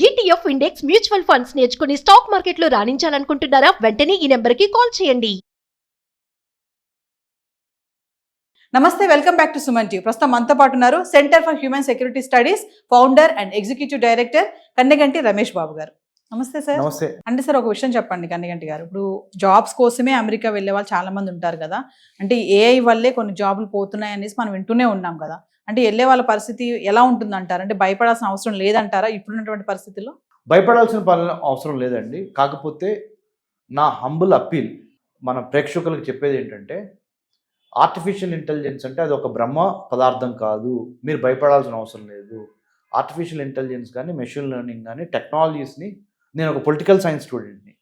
ETF index mutual funds నేర్చుకుని stock మార్కెట్లో రాణించాలనుకుంటున్నారా? వెంటనే ఈ నెంబర్కి కాల్ చేయండి. నమస్తే, welcome back to Suman TV. ప్రస్తుతం మనతో పాటు ఉన్నారు centre for human security studies founder and executive director Kanneganti Ramesh Babu garu. నమస్తే సార్. నమస్తే. అంటే సార్, ఒక విషయం చెప్పండి కన్నెగంటి గారు. ఇప్పుడు జాబ్స్ కోసమే అమెరికా వెళ్ళే వాళ్ళు చాలా మంది ఉంటారు కదా. అంటే ఏఐ వల్లే కొన్ని జాబులు పోతున్నాయి అనేసి మనం వింటూనే ఉన్నాం కదా. అంటే వెళ్ళే వాళ్ళ పరిస్థితి ఎలా ఉంటుందంటారు? అంటే భయపడాల్సిన అవసరం లేదంటారా ఇప్పుడున్నటువంటి పరిస్థితుల్లో? భయపడాల్సిన పని అవసరం లేదండి. కాకపోతే నా హంబుల్ అప్పీల్ మన ప్రేక్షకులకు చెప్పేది ఏంటంటే, ఆర్టిఫిషియల్ ఇంటెలిజెన్స్ అంటే అది ఒక బ్రహ్మ పదార్థం కాదు, మీరు భయపడాల్సిన అవసరం లేదు. ఆర్టిఫిషియల్ ఇంటెలిజెన్స్ కానీ, మెషిన్ లెర్నింగ్ కానీ, టెక్నాలజీస్ని, నేను ఒక పొలిటికల్ సైన్స్ స్టూడెంట్ని.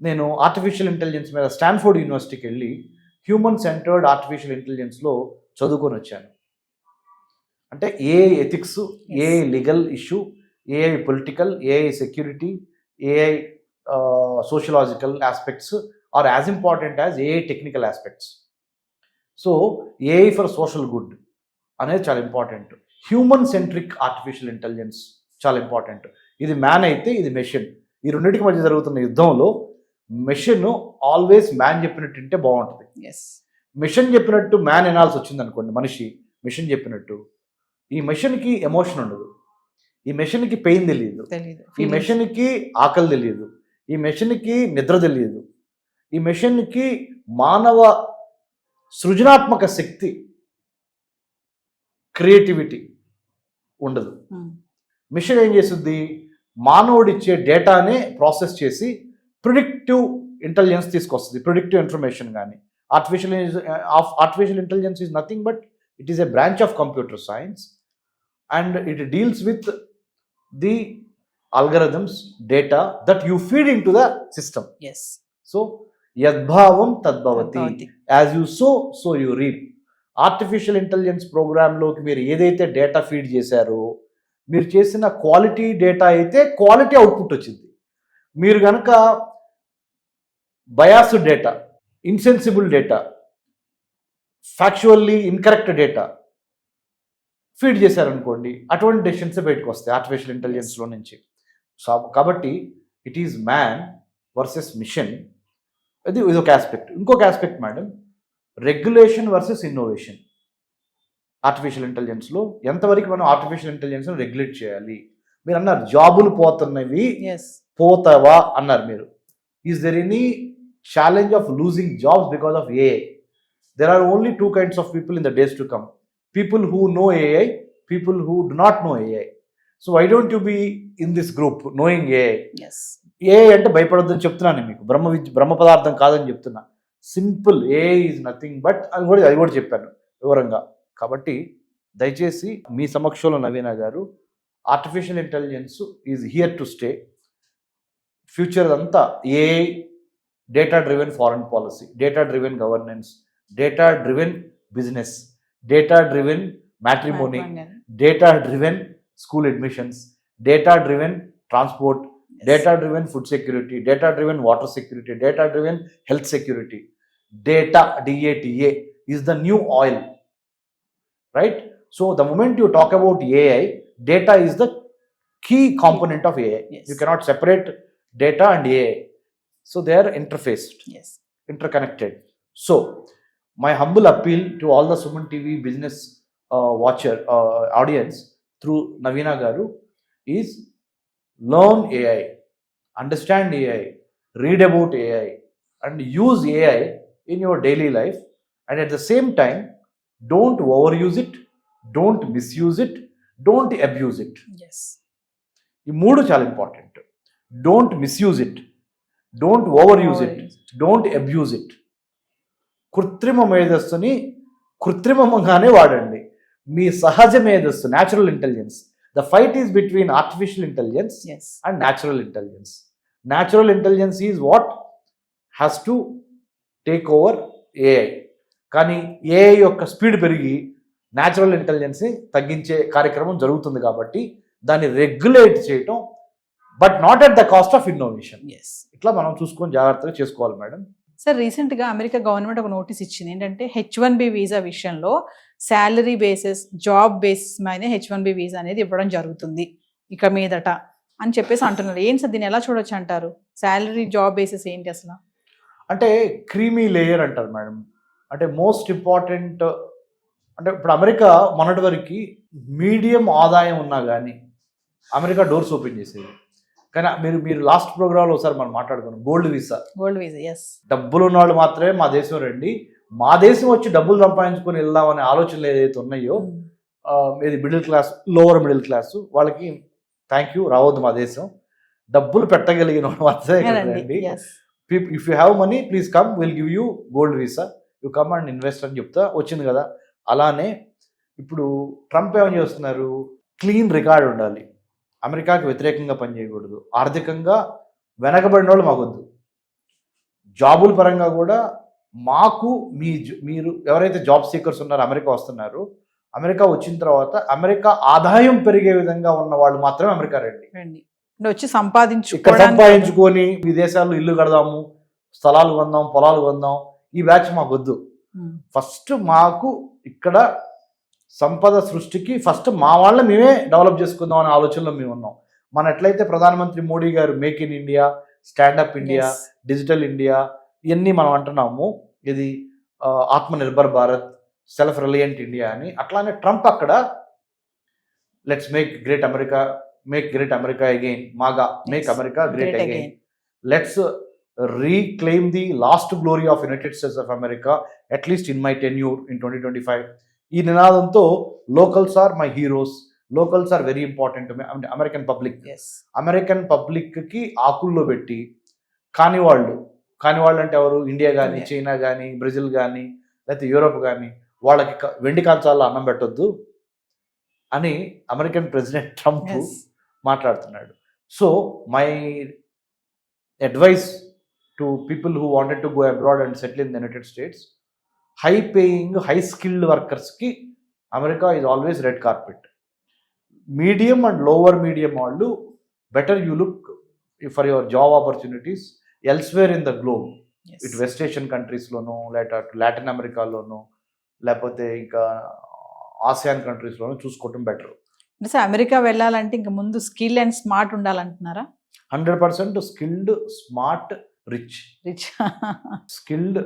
నేను ఆర్టిఫిషియల్ ఇంటెలిజెన్స్ మీద స్టాన్ఫోర్డ్ యూనివర్సిటీకి వెళ్ళి హ్యూమన్ సెంటర్డ్ ఆర్టిఫిషియల్ ఇంటెలిజెన్స్లో చదువుకొని వచ్చాను. అంటే AI ethics, AI legal issue, AI political, AI security, AI sociological aspects are as important as AI technical aspects. So AI for social good అనేది చాలా important. Human centric artificial intelligence చాలా important. ఇది man అయితే ఇది machine. ఈ రెండింటికి మధ్య జరుగుతున్న యుద్ధంలో మెషిన్ ఆల్వేస్ మ్యాన్ చెప్పినట్టు ఉంటే బాగుంటుంది. మెషిన్ చెప్పినట్టు మ్యాన్ వినాల్సి వచ్చింది అనుకోండి, మనిషి మెషిన్ చెప్పినట్టు, ఈ మెషిన్కి ఎమోషన్ ఉండదు, ఈ మెషిన్కి పెయిన్ తెలియదు, ఈ మెషిన్కి ఆకలి తెలియదు, ఈ మెషిన్కి నిద్ర తెలియదు, ఈ మెషిన్కి మానవ సృజనాత్మక శక్తి, క్రియేటివిటీ ఉండదు. మిషన్ ఏం చేస్తుంది? మానవుడిచ్చే డేటానే ప్రాసెస్ చేసి ప్రిడిక్టివ్ ఇంటెలిజెన్స్ తీసుకొస్తుంది. ప్రిడిక్టివ్ ఇన్ఫర్మేషన్ కానీ, artificial intelligence is nothing but it is a branch of computer science and it deals with the algorithms, data that you feed into the system. Yes. So yadbhavam tadbhavati, as you sow so you reap. Artificial intelligence ప్రోగ్రాంలోకి మీరు ఏదైతే data feed చేశారో, మీరు చేసిన quality data అయితే quality output వచ్చింది. మీరు కనుక biased data, insensible data, factually incorrect data feed చేశారనుకోండి, అటువంటి డెసిషన్స్ బయటకు వస్తాయి ఆర్టిఫిషియల్ ఇంటెలిజెన్స్లో నుంచి. సో కాబట్టి it is man versus machine. ఇది ఒక ఆస్పెక్ట్. ఇంకొక aspect madam, regulation versus innovation. Artificial ఇంటెలిజెన్స్లో ఎంతవరకు మనం ఆర్టిఫిషియల్ ఇంటెలిజెన్స్ను రెగ్యులేట్ చేయాలి? మీరు అన్నారు జాబులు పోతున్నవి, పోతావా అన్నారు మీరు. Is there any challenge of losing jobs because of AI? There are only two kinds of people in the days to come. People who know AI, people who do not know AI. So why don't you be in this group knowing AI? Yes. AI అంటే భయపడొద్దని చెప్తున్నాను మీకు. బ్రహ్మ పదార్థం కాదని చెప్తున్నా. Simple, AI is nothing but అది కూడా చెప్పాను వివరంగా. కాబట్టి దయచేసి మీ సమక్షంలో నవీన గారు, artificial intelligence is here to stay. Future అంతా AI, data driven foreign policy, data driven governance, data driven business, data driven matrimony, data driven school admissions, data driven transport, data driven food security, data driven water security, data driven health security. Data, DATA, is the new oil, right? So the moment you talk about AI, data is the key component of AI. Yes. You cannot separate data and AI. So they are interfaced, interconnected. So my humble appeal to all the Suman TV business watcher audience through Navina Garu is learn AI, understand AI, read about AI and use AI in your daily life, and at the same time don't overuse it, don't misuse it, don't abuse it. Yes. ఈ మూడు చాలా important. Don't misuse it, don't overuse it, don't abuse it. కృత్రిమ మేధస్సుని కృత్రిమంగానే వాడండి. మీ సహజ మేధస్సు, natural intelligence. The fight is between artificial intelligence and natural intelligence. Natural intelligence is what has to take over AI. కానీ AI యొక్క speed పెరిగి natural ఇంటెలిజెన్స్ని తగ్గించే కార్యక్రమం జరుగుతుంది. కాబట్టి దాన్ని రెగ్యులేట్ చేయటం, but not at the cost of innovation. ఇట్లా మనం చూసుకొని జాగ్రత్తగా చేసుకోవాలి మేడం. సార్, రీసెంట్గా అమెరికా గవర్నమెంట్ ఒక నోటీస్ ఇచ్చింది. ఏంటంటే H1B వీసా విషయంలో శాలరీ బేసిస్, జాబ్ బేసిస్ మీద H1B వీసా అనేది ఇవ్వడం జరుగుతుంది ఇక మీదట. అని చెప్పేసి అంటున్నారు. ఏంటి సార్ దీన్ని ఎలా చూడొచ్చు అంటారు? శాలరీ జాబ్ బేసిస్ ఏంటి అసలు? అంటే క్రీమీ లేయర్ అంటారు మేడం. అంటే మోస్ట్ ఇంపార్టెంట్ అంటే ఇప్పుడు అమెరికా మొన్నటి వరకు మీడియం ఆదాయం ఉన్నా కానీ అమెరికా డోర్స్ ఓపెన్ చేసేది. కానీ మీరు లాస్ట్ ప్రోగ్రాంలో ఒకసారి మనం మాట్లాడుకున్నాం గోల్డ్ వీసా. ఎస్. డబ్బులు ఉన్న వాళ్ళు మాత్రమే మా దేశం రండి, మా దేశం వచ్చి డబ్బులు సంపాదించుకొని వెళ్దామనే ఆలోచనలు ఏదైతే ఉన్నాయో ఇది middle class, lower middle class వాళ్ళకి థ్యాంక్ యూ, రావద్దు మా దేశం. డబ్బులు పెట్టగలిగిన వాళ్ళు మాత్రమే రండి. If you have money please come, will give you gold visa, you come and invest అని చెప్తా వచ్చింది కదా. అలానే ఇప్పుడు ట్రంప్ ఏమని చేస్తున్నారు, క్లీన్ రికార్డ్ ఉండాలి, అమెరికాకి వ్యతిరేకంగా పనిచేయకూడదు, ఆర్థికంగా వెనకబడిన వాళ్ళు మాకొద్దు, జాబుల పరంగా కూడా మాకు మీరు ఎవరైతే జాబ్ సీకర్స్ ఉన్నారో అమెరికా వస్తున్నారు, అమెరికా వచ్చిన తర్వాత అమెరికా ఆదాయం పెరిగే విధంగా ఉన్న వాళ్ళు మాత్రమే అమెరికా రండి. వచ్చి సంపాదించుకొని విదేశాల్లో ఇల్లు కడదాము, స్థలాలు కొందాం, పొలాలు కొందాం, ఈ బ్యాచ్ మాకు వద్దు. ఫస్ట్ మాకు ఇక్కడ సంపద సృష్టికి ఫస్ట్ మా వాళ్ళ మేమే డెవలప్ చేసుకుందాం అనే ఆలోచనలో మేము ఉన్నాం. మన ఎట్లయితే ప్రధానమంత్రి మోడీ గారు make in India, stand up India, digital India ఇవన్నీ మనం అంటున్నాము, ఇది Atmanirbhar Bharat, self reliant India అని. అట్లానే ట్రంప్ అక్కడ let's make great America again, MAGA make America great again, let's reclaim the last glory of United States of America, at least in my tenure in 2025. ఈ నినాదంతో locals are my heroes, locals are very important to me, American పబ్లిక్కి ఆకుల్లో పెట్టి కాని వాళ్ళు అంటే ఎవరు, India కానీ, చైనా కానీ, బ్రెజిల్ కానీ, లేకపోతే యూరోప్ కానీ, వాళ్ళకి వెండి కంచాల్లో అన్నం పెట్టొద్దు అని అమెరికన్ ప్రెసిడెంట్ ట్రంప్ మాట్లాడుతున్నాడు. So my advice to people who wanted to go abroad and settle in the United States, high paying, high skilled workers ki America is always red carpet. Medium and lower medium వాళ్ళు better you look for your job opportunities elsewhere in the globe. ఇటు west Asian కంట్రీస్లోనో, లేకపోతే Latin అమెరికాలోనో, లేకపోతే ఇంకా ASEAN కంట్రీస్లోనో చూసుకోవటం better. అంటే sir America వెళ్ళాలంటే ఇంకా ముందు స్కిల్ అండ్ స్మార్ట్ ఉండాలంటున్నారా? 100% skilled, smart, rich. Skilled,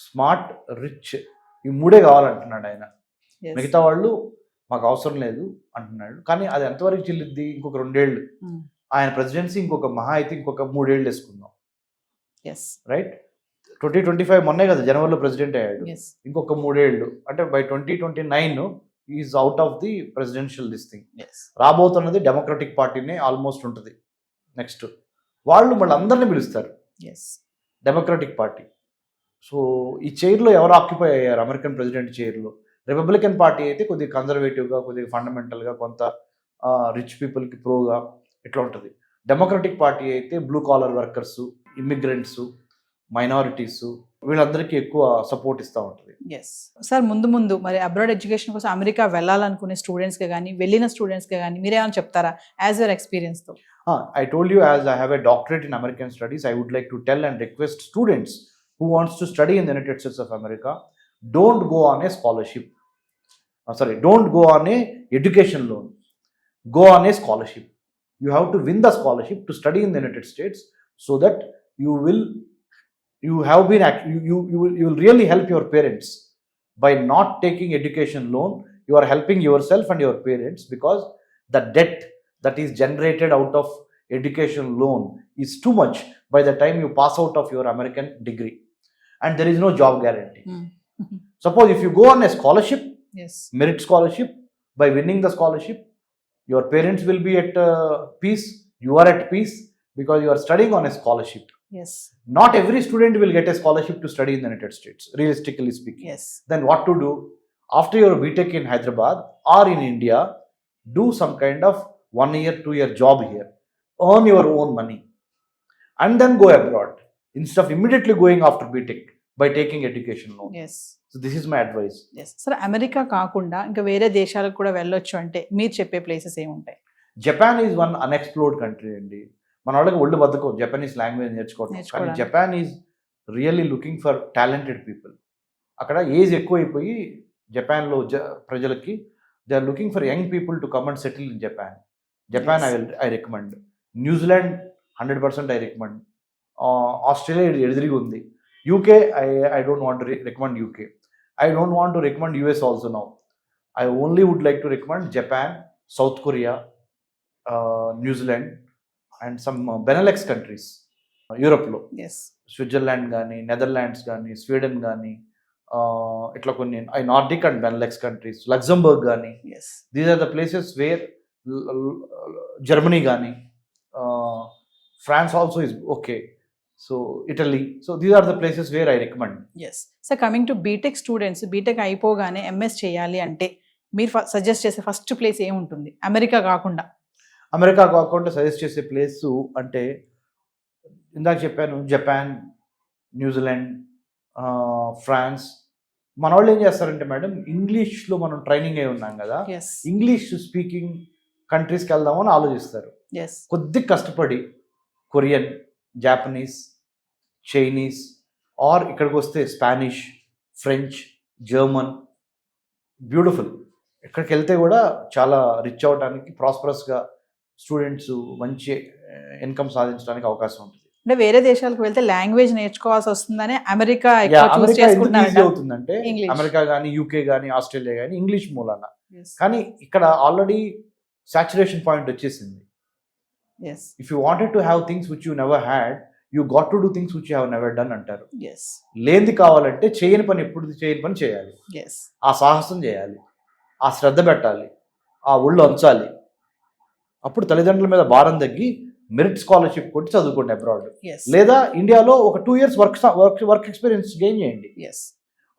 smart, rich ఈ మూడే కావాలంటున్నాడు ఆయన. మిగతా వాళ్ళు మాకు అవసరం లేదు అంటున్నాడు. కానీ అది ఎంతవరకు చెల్లిద్ది? ఇంకొక 2 ఏళ్ళు ఆయన ప్రెసిడెన్సీ, ఇంకొక మహా అయితే ఇంకొక 3 ఏళ్ళు వేసుకుందాం, రైట్? 2025 మొన్నే కదా జనవరిలో ప్రెసిడెంట్ అయ్యాడు. ఇంకొక 3 ఏళ్ళు అంటే by 2029 is out of the presidential this thing. రాబోతున్నది డెమోక్రటిక్ పార్టీనే ఆల్మోస్ట్ ఉంటుంది. నెక్స్ట్ వాళ్ళు మళ్ళీ అందరినీ పిలుస్తారు, డెమోక్రటిక్ పార్టీ. సో ఈ చైర్లో ఎవరు ఆక్యుపై అయ్యారు అమెరికన్ ప్రెసిడెంట్ చైర్లో? రిపబ్లికన్ పార్టీ అయితే కొద్దిగా కన్జర్వేటివ్గా, కొద్దిగా ఫండమెంటల్గా, కొంత రిచ్ పీపుల్కి ప్రోగా ఇట్లా ఉంటుంది. డెమోక్రటిక్ పార్టీ అయితే blue collar workers, immigrants, minorities వీళ్ళందరికీ ఎక్కువ సపోర్ట్ ఇస్తూ ఉంటుంది. సార్ ముందు మరి అబ్రాడ్ ఎడ్యుకేషన్ కోసం అమెరికా వెళ్ళాలనుకునే స్టూడెంట్స్కి కానీ, వెళ్ళిన స్టూడెంట్స్కి కానీ మీరేమైనా చెప్తారా యాజ్ యువర్ ఎక్స్పీరియన్స్తో? I told you, as I have a doctorate in American studies, I would like to tell and request students who wants to study in the United States of America, don't go on a scholarship. Don't go on a education loan. Go on a scholarship. You have to win the scholarship to study in the United States, so that you will really help your parents. By not taking education loan, you are helping yourself and your parents, because the debt that is generated out of education loan is too much by the time you pass out of your American degree, and there is no job guarantee. Suppose if you go on a scholarship, merit scholarship, by winning the scholarship, your parents will be at peace, you are at peace, because you are studying on a scholarship. Not every student will get a scholarship to study in the United States, realistically speaking. Then what to do? After your BTech in Hyderabad or in India, do some kind of 1 year, 2 year job here, earn your own money, and then go abroad, instead of immediately going after BTech by taking education loan. So this is my advice. Sir, America కాకుండా ఇంకా వేరే దేశాలకు కూడా వెళ్ళొచ్చు అంటే మీరు చెప్పే places ఏముంటాయి? Japan is one unexplored country అండి. మన వాళ్ళకి ఒళ్ళు బతుకో జపనీస్ లాంగ్వేజ్ నేర్చుకోవడం. కానీ Japan is really looking for talented people. అక్కడ ఏజ్ ఎక్కువైపోయి జపాన్లో ప్రజలకి they are looking for young people to come and settle in Japan. I recommend. న్యూజిలాండ్ 100% ఐ రికమెండ్. ఆస్ట్రేలియా ఎదురుగా ఉంది. UK I don't want to recommend UK. I don't want to recommend US also now. I only would like to recommend Japan, South Korea, New Zealand and some Benelux countries యూరోప్లో. Yes. Switzerland కానీ, Netherlands కానీ, Sweden కానీ, ఇట్లా కొన్ని Nordic and Benelux countries, Luxembourg కానీ, yes. These are the places where, Germany కానీ, France also is okay, so Italy. So these are the places where I recommend. Yes. So coming to BTech students, BTech అయిపోగానే MS చేయాలి అంటే మీరు suggest చేసే first place ఏముంటుంది America కాకుండా? America కాకుండా suggest చేసే ప్లేస్ అంటే ఇందాక చెప్పాను, జపాన్, న్యూజిలాండ్, ఫ్రాన్స్. మన వాళ్ళు ఏం చేస్తారంటే మేడం, ఇంగ్లీష్లో మనం ట్రైనింగ్ అయి ఉన్నాం కదా, ఎస్. ఇంగ్లీష్ స్పీకింగ్ కంట్రీస్కి వెళ్దామని ఆలోచిస్తారు. ఎస్. కొద్ది కష్టపడి కొరియన్, జాపనీస్, చైనీస్, ఆర్ ఇక్కడికి వస్తే స్పానిష్, ఫ్రెంచ్, జర్మన్, బ్యూటిఫుల్. ఇక్కడికి వెళ్తే కూడా చాలా రిచ్ అవ్వడానికి, ప్రాస్పరస్గా స్టూడెంట్స్ మంచి ఇన్కమ్ సాధించడానికి అవకాశం ఉంటుంది. అంటే వేరే దేశాలకు వెళ్తే లాంగ్వేజ్ నేర్చుకోవాల్సి వస్తుందని అమెరికా అమెరికా ఎందుకు ఈజీ అవుతుందంటే, English. అమెరికా కానీ, యూకే కానీ, ఆస్ట్రేలియా కానీ ఇంగ్లీష్ మూలాన. Yes. కానీ ఇక్కడ ఆల్రెడీ సాచురేషన్ పాయింట్ వచ్చేసింది. Yes. If you wanted to have things which you never had, you got to do things which you have never done అంటారు. Yes. లేనిది కావాలంటే చేయని పని ఎప్పుడు చేయని పని చేయాలి. Yes. ఆ సాహసం చేయాలి, ఆ శ్రద్ధ పెట్టాలి, ఆ ఒళ్ళు అంచాలి. అప్పుడు తల్లిదండ్రుల మీద భారం తగ్గి మెరిట్ స్కాలర్షిప్ కొట్టి చదువుకోండి అబ్రాడ్. Yes. లేదా ఇండియాలో ఒక 2 years వర్క్ ఎక్స్పీరియన్స్ గెయిన్ చేయండి. Yes.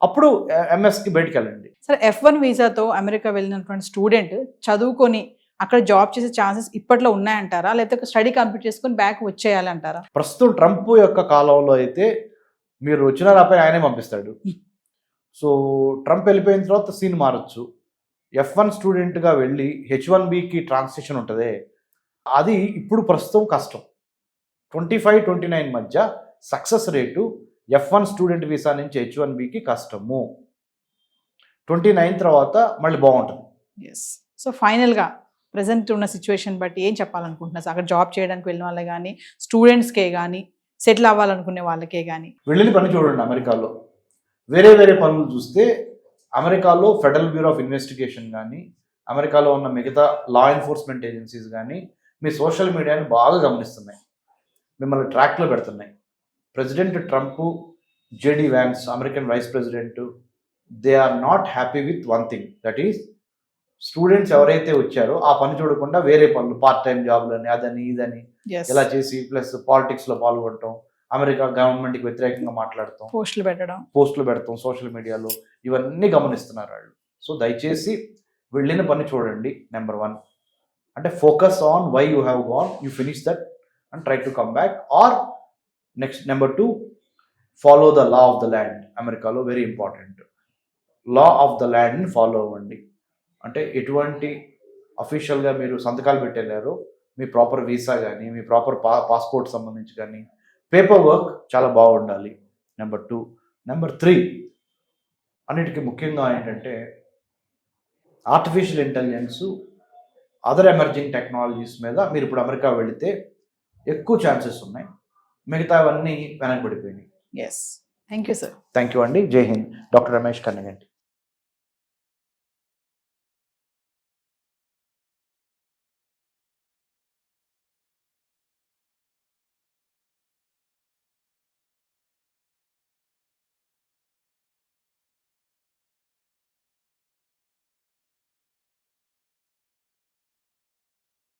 అప్పుడు ఎంఎస్కి బయటికి వెళ్ళండి. సరే, F1 వీసాతో అమెరికా వెళ్ళినటువంటి స్టూడెంట్ చదువుకొని అక్కడ జాబ్ చేసే ఛాన్సెస్ ఇప్పట్లో ఉన్నాయంటారా, లేకపోతే స్టడీ కంప్లీట్ చేసుకొని బ్యాక్ వచ్చేయాలంటారా? ప్రస్తుతం ట్రంప్ యొక్క కాలంలో అయితే మీరు వచ్చిన రాపై ఆయనే పంపిస్తాడు. సో ట్రంప్ వెళ్ళిపోయిన తర్వాత సీన్ మారచ్చు. F1 స్టూడెంట్గా వెళ్ళి H1Bకి ట్రాన్సిషన్ ఉంటుంది. అది ఇప్పుడు ప్రస్తుతం కష్టం. 25-29 మధ్య success rate F1 student visa నుంచి H1Bకి కష్టము. 29 తర్వాత మళ్ళీ బాగుంటుంది. ఎస్. సో ఫైనల్గా ప్రజెంట్ ఉన్న సిచ్యువేషన్ బట్టి ఏం చెప్పాలనుకుంటున్నారు? అక్కడ జాబ్ చేయడానికి వెళ్ళిన వాళ్ళే కానీ, స్టూడెంట్స్కే కానీ, సెటిల్ అవ్వాలనుకునే వాళ్ళకే కానీ? వెళ్ళిన పని చూడండి. అమెరికాలో వేరే పనులు చూస్తే, అమెరికాలో ఫెడరల్ బ్యూరో ఆఫ్ ఇన్వెస్టిగేషన్ కానీ, అమెరికాలో ఉన్న మిగతా లా ఎన్ఫోర్స్మెంట్ ఏజెన్సీస్ కానీ మీ సోషల్ మీడియాని బాగా గమనిస్తున్నాయి, మిమ్మల్ని ట్రాక్లో పెడుతున్నాయి. President Trump, JD Vance, American vice president, they are not happy with one thing, that is students ఎవరైతే వచ్చారో ఆ పని చూడకుండా వేరే పనులు, పార్ట్ టైం జాబ్లని, అదని ఇదని ఇలా చేసి, ప్లస్ పాలిటిక్స్లో పాల్గొనటం, అమెరికా గవర్నమెంట్కి వ్యతిరేకంగా మాట్లాడటం, పోస్టులు పెడతాం సోషల్ మీడియాలో, ఇవన్నీ గమనిస్తున్నారు వాళ్ళు. సో దయచేసి వెళ్ళిన పని చూడండి. నెంబర్ 1 అంటే focus on why you have gone, you finish that and try to come back. Or next number 2, follow the law of the land. అమెరికాలో very important, law of the ల్యాండ్ని ఫాలో అవ్వండి. అంటే ఎటువంటి అఫీషియల్గా మీరు సంతకాలు పెట్టేళ్ళారో మీ ప్రాపర్ వీసా కానీ, మీ proper passport సంబంధించి కానీ, పేపర్ వర్క్ చాలా బాగుండాలి. నెంబర్ 2. నెంబర్ 3 అన్నిటికీ ముఖ్యంగా ఏంటంటే artificial intelligence, other emerging technologies మీద మీరు ఇప్పుడు అమెరికా వెళితే ఎక్కువ ఛాన్సెస్ ఉన్నాయి. మిగతావన్నీ వెనకబడిపోయినాయి. Yes. Thank you sir. Thank you అండి. జై హింద్. డాక్టర్ రమేష్ కన్నగంటి.